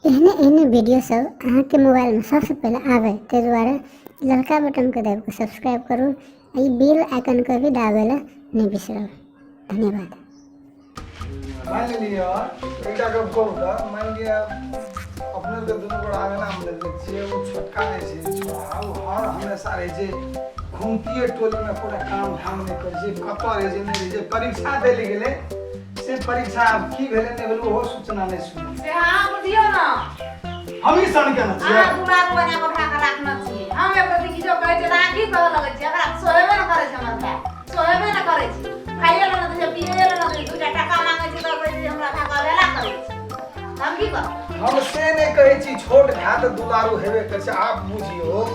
एहने एहने वीडियो सब अहाँ के मोबाइल में सबसे पहले आवे ते द्वारा लड़का बटन को दबा के सब्सक्राइब करू आ बेल आइकन को भी दाबेला नहीं बिसरब। धन्यवाद। मान लिया बेटा कब को होगा मान लिया अपने के दोनों को आगे ना हम लोग जे वो छोटका नहीं छे छोड़ा वो हर हमेशा रहे जे घूमतीए टोली में पूरा काम धाम नहीं कर जे कतो रहे जे नहीं जे परीक्षा दे ले गेले से परीक्षा की भेले ने भेलो हो सूचना नहीं सुनी से हां बुझियो ना हम ही सन के ना छे हां दुलार बना के उठा के राखना छी हम एक प्रति किछो कहै छै राखी कह लगे छै एकरा सोहेबे न करे छै हमर भाई सोहेबे न करे छै खाइए ल न छै पिए ल न छै दू टाका मांगे छै त कहै छै हमरा भागा वेला करे छै हम की कर हम से नहीं कहै छी छोट घात दुलारू हेबे कर छै आप बुझियो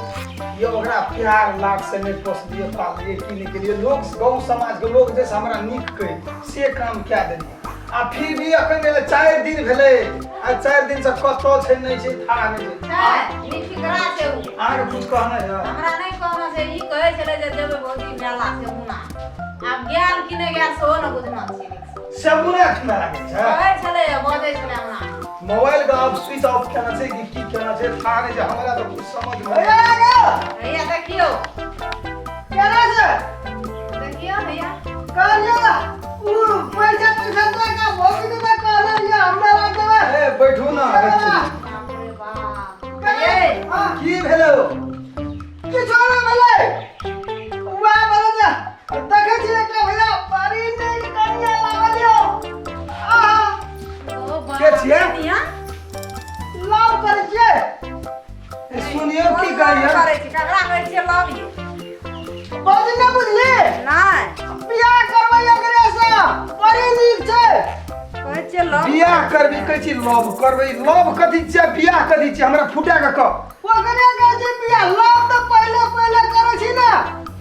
ये ओकरा प्यार लाग से नहीं पोस दिए पाल दिए की नहीं के लिए लोग गांव समाज के लोग जैसे हमरा नीक कह से काम क्या देनी आ फिर भी अखन ले 4 दिन भेले आ 4 दिन से कतो छै नहीं छै था नहीं छै नीक करा छै उ आगे कुछ कहना है हमरा नहीं कहना छै ई कहै छले जे जेबे भौजी मेला से मुना आब गेल कि नहीं गेल सेहो न बुझना छै सब बुरा खना लागे छै कहै छले बजै छले हमरा मोबाइल का ऑफ स्विच ऑफ करना चाहिए कि की करना चाहिए था नहीं जे हमरा तो कुछ समझ में भैया देखियो केना से देखियो भैया कहलियो पैसा का भोगी तो कहला ये हमरा लाग देबे ए बैठू ना बाप रे बाप ये की भेलो कि छोरा भले वाह भले जा देखे छी का भैया पारी नहीं कनिया लागलियो के छिए लाव करे छिए सुनियो की कहिए करे छी ककरा कहै छियै लव यू बाजी न बुझली नहीं बियाह करबै एकरे से बड़ी नीक छै कहै छियै लव बियाह करबी कहै छी लव करबै लव कथी छै बियाह कथी छै हमरा फुटा के कह ओकरे कहै छै बियाह लव तो पहले पहले करे छी ना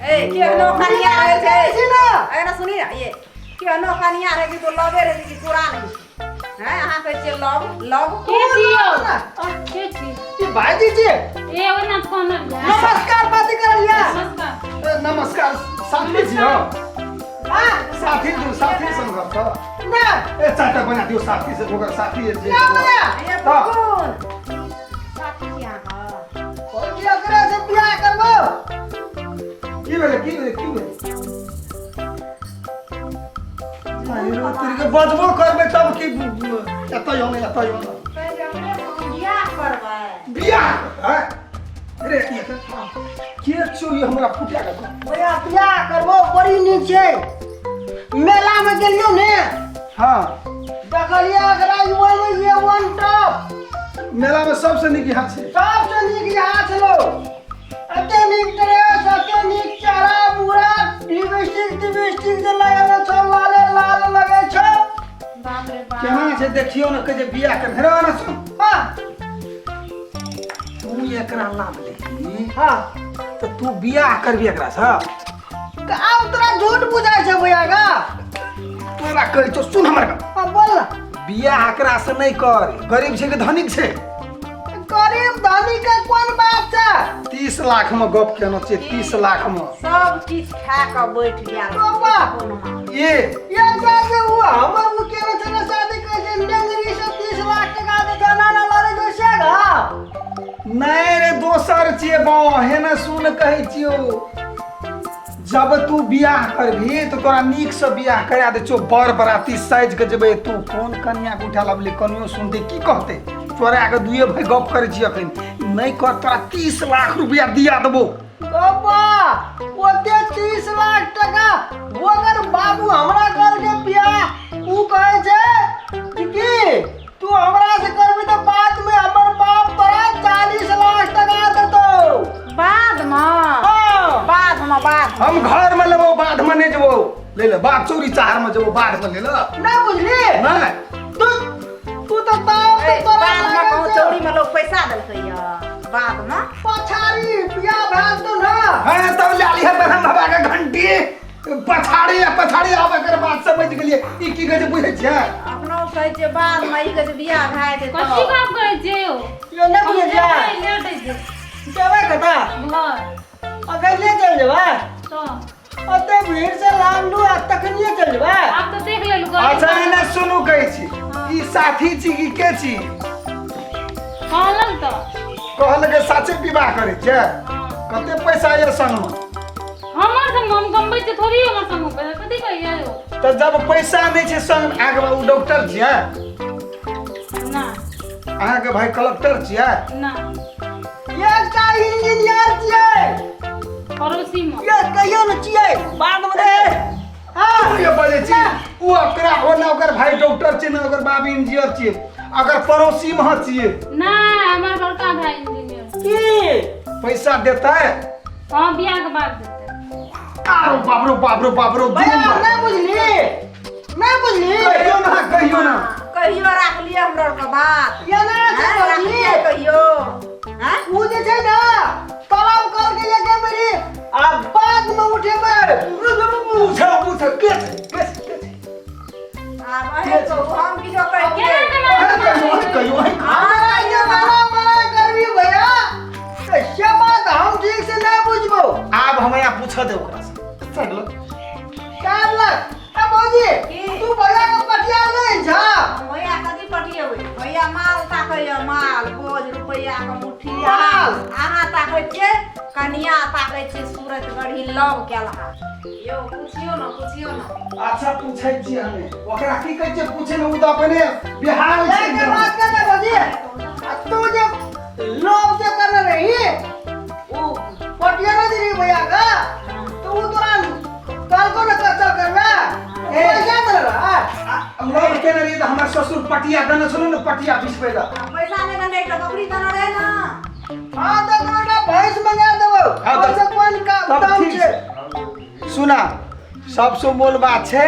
ए के नो कनिया रहै छै छी ना अरे सुनी ना ये के नो कनिया रहै कि तो लवे रहै कि पूरा नहीं हैं अहाँ कहै छियै लव लव के छियो के छी ई भाईजी जी ए ओना कोन नमस्कार बात करलिया नमस्कार नमस्कार साथी जी हो हां साथी संग तो ना ए चाटा बना दियो साथी से होकर साथी है जे क्या बना ये हाँ। कौन साथी क्या का और की एकरे से बियाह करबो की भेले नहीं तेरे के बजबो करबे तब की एतय हो कहै छै हमरे बियाह करबै बियाह है अरे ये के छो ये हमरा फुटा के भैया बियाह करबो बड़ी नीक छै मेला में गेलियो ने हां देखलिए एकरा युवा में ये वन टॉप मेला में सबसे नीक यहाँ छै सबसे नीक यहाँ छलो अते नीक ड्रेस अते नीक चारा पूरा लिपस्टिक जे लगाले छ लाल लगे छ बाप रे बाप केना छै देखियो न के जे बियाह कर हेरो ना सुन हां तू एकरा लाभ ले हां तो तू बियाह करबी एकरा से आब तोरा झूठ बुझाय छै भैया का तोरा कहै तो सुन हमर का हां बोल ना बियाह एकरा से नहीं कर गरीब छै के धनिक छै गरीब धनी के कोन बात छै 30 लाख में गप केना छै 30 लाख में सब चीज खा के बैठ गेल बाबा ये ये जाके हुआ हमर वो केना छले शादी करे छै नेंगरी से 30 लाख टका दे जाना ना लरे जो सेगा नहीं रे दोसर छिए बहे न सुन कहै छियो जब तू बियाह करबी तो तोरा नीक से बियाह करा दे छो बर बराती साइज के जेबे तू कोन कन्या के उठा लबली कनियो सुनते की कहते तोरा के दुए भाई गप करे छी अखन नहीं कर तोरा 30 लाख रुपया दिया देबो बाबा ओते 30 लाख टका अगर बाबू हमरा कर के बियाह तू कहे छै कि तू हमरा से करबी तो बाद में हमर बाप तोरा 40 लाख टका देतो बाद में हां बाद हम घर में लेबो बाद में नहीं जेबो ले ले बात चोरी चार में जेबो बाद में ले ले ना बुझली नहीं तू तो ताव ए, तो बाद में कहूँ चोरी में लोग पैसा देलकै या बाद में पछाड़ी बियाह भेल तो ना हां तब ले आली है बहन बाबा के घंटी पछाड़ी आबे कर बात समझ गेलिए ई की गजे बुझै छै अपनो कहै छै बाद में ई कहै छै बियाह भए छै कथि काम करे जे हो ये ना बुझे जा लेटे जे जेबे कता घर अकेले चल जेबे तो अते भीड़ से लांडू आ तखनिए चल जेबे आप तो देख लेलु अच्छा इने सुनू कहै छी ई साथी छी कि के छी कहलक तो कहल के साचे विवाह करे छे हाँ। कते पैसा ये संग में हमर संग हम कमबै छै थोड़ी हमर संग पैसा कथी कहिया यौ तो जब पैसा नहीं छे संग आगे बाबू डॉक्टर छिए ना अहाँ के भाई कलेक्टर छिए ना एकटा इंजीनियर छियै पड़ोसी में ये कहियो न छियै बाद में रे हां ये बोले छी वो ओकरा हो ना ओकर भाई डॉक्टर छिए ना ओकर बाप इंजीनियर छिए अगर पड़ोसी में छिए ना हमर बड़का भाई इंजीनियर की पैसा देता है हां बियाह के बाद देतै आरो बाप रो भैया दिन नहीं बुझली कहियो ना कहियो राख लियो हमरा के बात ये ना छै हाँ, राख बुझली लियो कहियो हां ऊ जे छै ना तलब कल के एके बेरी आ बाद में उठेबै पूछ के आ बहे तो हम की जो कह के कहियो हमरा ये मारा करबी भैया तो से बात हम ठीक से नहीं बुझबो आब हम यहाँ पूछ दे ओकरा से चल काट लग ए भौजी की? तू भैया के पटिया नहीं छा भैया कथी पटिए होय भैया माल ताकैया माल बोझ रुपैया के मुट्ठी माल? अहाँ ताकै छियै कनिया ताकै छै सूरत गढ़ी लव केलहा यो पूछियो ना अच्छा पूछै छी हमे ओकरा की कहै छै पूछे न उ त अपने बिहार ले के बात कर भौजी आ तू जे लोग जे कर रही वो पटिया नहीं दे रही भैया का तो वो तोरा कल को न चल करबे पैसा दे रहा लोग के न रही त हमर ससुर पटिया देने छलो न पटिया बिसबै ला पैसा नहीं देने तो बकरी देने रहे ना हां तो कोना भैंस मंगा देबो हाँ, तो- पैसा कोन का तब दाम ठीक छै सुना सबसे मोल बात छै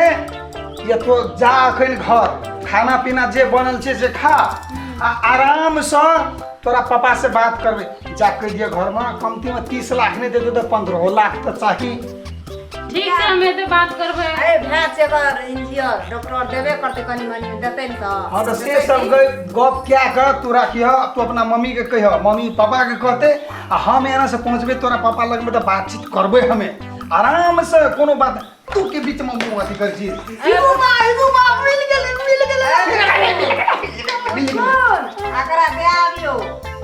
ये तो जा अखन घर खाना पीना जे बनल छै से खा आ आराम से तोरा पापा से बात करबे जा कह दिए घर में कमती में 30 लाख नहीं देते तो 15 लाख तो चाहिए ठीक छै हमे तो बात करबै अरे भैंस एकर इंजीनियर डॉक्टर देबे करते कनी मनी देते न तो हाँ तो से सब गप क्या कर तू रखिह तू अपना मम्मी के कह मम्मी पापा के कहते आ हम यहाँ से पहुँचबे तोरा पापा लग में तो बातचीत करबे हमें आराम से कोनो बात तू के बीच में मुँह अथी कर छी इदु बा मिल गेले सुन अकरा दे आबियो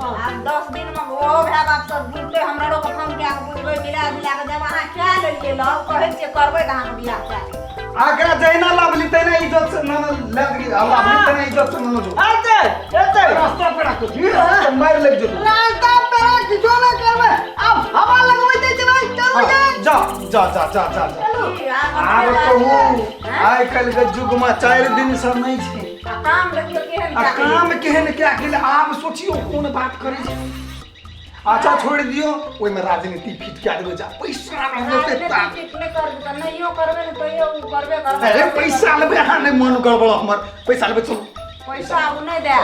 आ 10 दिन में वो भै बाप सब जुटते हमरा लोग फोन के बुझबै मिला मिला के जब अहाँ क्या लेलिए लव कहै छियै करबै त अहाँ बियाह चाही आकरा जैना लाभली तेना इज्जत से ना लाभली लाभली तेना इज्जत से ना जो आते रास्ता पे रखो जी तो मार लग जो रास्ता पे किछो न करबे अब हवा लगबै दे छै भाई चलो जा की, आब आ कहू आइ काल्हि के युग में 4 दिन से नहीं छै काम देखियो केहन आ क्या काम केहन क्या के आप सोचियो कौन बात करे छै अच्छा छोड़ दियो ओइ में राजनीति फिट क्या देबे जा पैसा रहते ता नहीं करबै त नहियो करबै न तो यो करबे करबै अरे पैसा लेबे अहाँ नहीं मन गड़बड़ हमर पैसा लेबे चलो पैसा उ नहीं दे